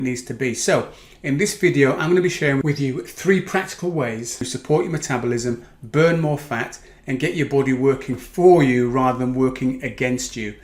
needs to be. So in this video, I'm going to be sharing with you 3 practical ways to support your metabolism, burn more fat, and get your body working for you rather than working against you.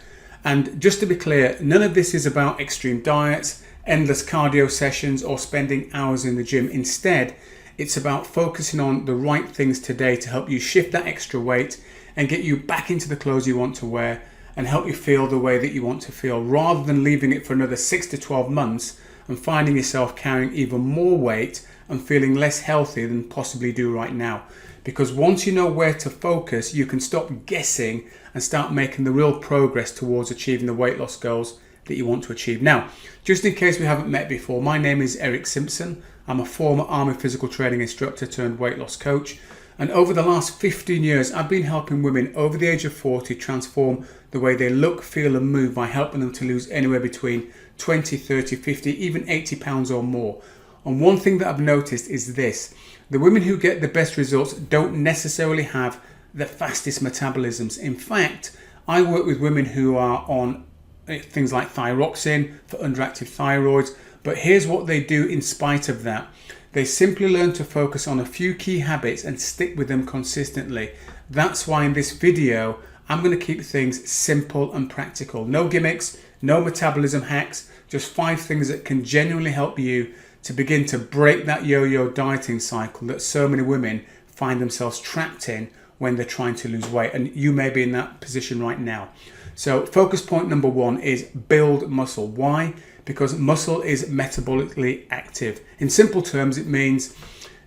And just to be clear, none of this is about extreme diets, endless cardio sessions, or spending hours in the gym. Instead, it's about focusing on the right things today to help you shift that extra weight and get you back into the clothes you want to wear and help you feel the way that you want to feel, rather than leaving it for another 6 to 12 months and finding yourself carrying even more weight and feeling less healthy than possibly do right now. Because once you know where to focus, you can stop guessing and start making the real progress towards achieving the weight loss goals that you want to achieve. Now, just in case we haven't met before, my name is Eric Simpson. I'm a former Army physical training instructor turned weight loss coach. And over the last 15 years, I've been helping women over the age of 40 transform the way they look, feel and move by helping them to lose anywhere between 20, 30, 50, even 80 pounds or more. And one thing that I've noticed is this: the women who get the best results don't necessarily have the fastest metabolisms. In fact, I work with women who are on things like thyroxine for underactive thyroids, but here's what they do in spite of that. They simply learn to focus on a few key habits and stick with them consistently. That's why in this video, I'm going to keep things simple and practical. No gimmicks, no metabolism hacks, just 5 things that can genuinely help you to begin to break that yo-yo dieting cycle that so many women find themselves trapped in when they're trying to lose weight. And you may be in that position right now. So focus point number 1 is build muscle. Why? Because muscle is metabolically active. In simple terms, it means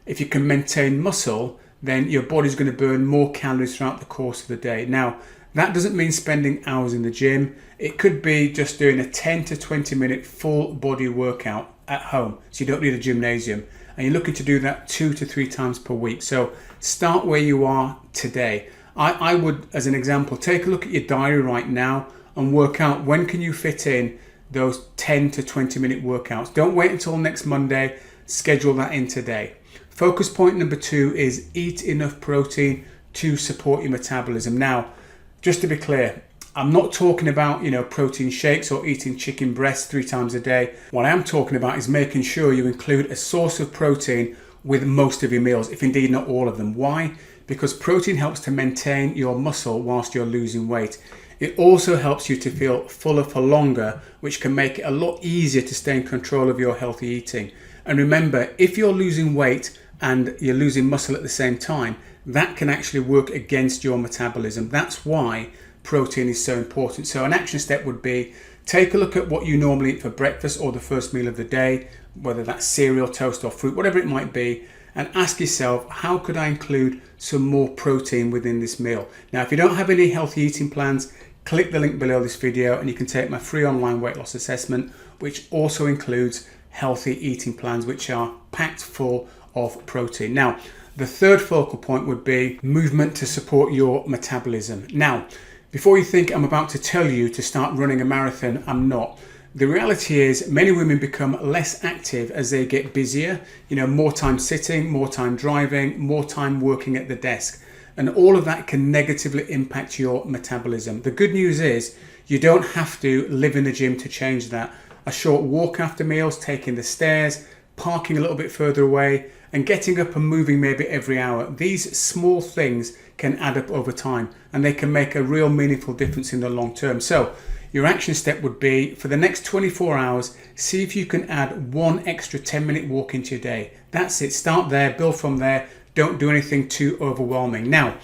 if you can maintain muscle, then your body's going to burn more calories throughout the course of the day. Now, that doesn't mean spending hours in the gym. It could be just doing a 10 to 20 minute full body workout at home. So you don't need a gymnasium. And you're looking to do that 2 to 3 times per week. So start where you are today. I would, as an example, take a look at your diary right now and work out when can you fit in those 10 to 20 minute workouts. Don't wait until next Monday. Schedule that in today. Focus point number 2 is eat enough protein to support your metabolism. Now, just to be clear, I'm not talking about, protein shakes or eating chicken breasts 3 times a day. What I am talking about is making sure you include a source of protein with most of your meals, if indeed not all of them. Why? Because protein helps to maintain your muscle whilst you're losing weight. It also helps you to feel fuller for longer, which can make it a lot easier to stay in control of your healthy eating. And remember, if you're losing weight and you're losing muscle at the same time, that can actually work against your metabolism. That's why protein is so important. So an action step would be, take a look at what you normally eat for breakfast or the first meal of the day, whether that's cereal, toast or fruit, whatever it might be, and ask yourself, how could I include some more protein within this meal? Now, if you don't have any healthy eating plans, click the link below this video and you can take my free online weight loss assessment, which also includes healthy eating plans, which are packed full of protein. Now, the third focal point would be movement to support your metabolism. Now, before you think I'm about to tell you to start running a marathon, I'm not. The reality is many women become less active as they get busier, more time sitting, more time driving, more time working at the desk. And all of that can negatively impact your metabolism. The good news is you don't have to live in the gym to change that. A short walk after meals, taking the stairs, parking a little bit further away, and getting up and moving maybe every hour. These small things can add up over time and they can make a real meaningful difference in the long term. So your action step would be, for the next 24 hours, see if you can add 1 extra 10-minute walk into your day. That's it. Start there, build from there. Don't do anything too overwhelming. Now,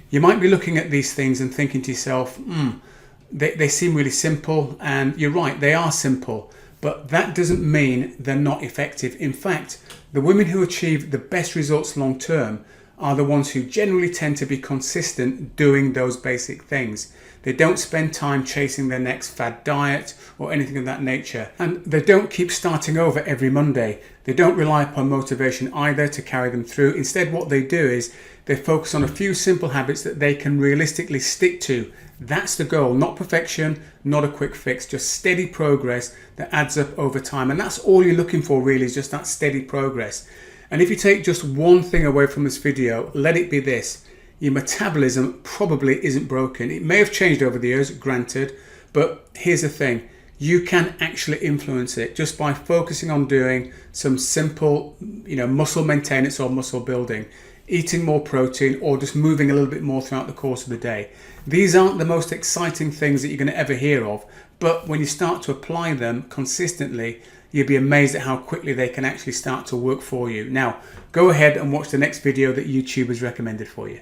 you might be looking at these things and thinking to yourself, they seem really simple, and you're right, they are simple, but that doesn't mean they're not effective. In fact, the women who achieve the best results long term are the ones who generally tend to be consistent doing those basic things. They don't spend time chasing their next fad diet or anything of that nature. And they don't keep starting over every Monday. They don't rely upon motivation either to carry them through. Instead, what they do is they focus on a few simple habits that they can realistically stick to. That's the goal, not perfection, not a quick fix, just steady progress that adds up over time. And that's all you're looking for really, is just that steady progress. And if you take just one thing away from this video, let it be this: your metabolism probably isn't broken. It may have changed over the years, granted, but here's the thing. you can actually influence it just by focusing on doing some simple, muscle maintenance or muscle building, eating more protein, or just moving a little bit more throughout the course of the day. These aren't the most exciting things that you're going to ever hear of, but when you start to apply them consistently, you'll be amazed at how quickly they can actually start to work for you. Now, go ahead and watch the next video that YouTube has recommended for you.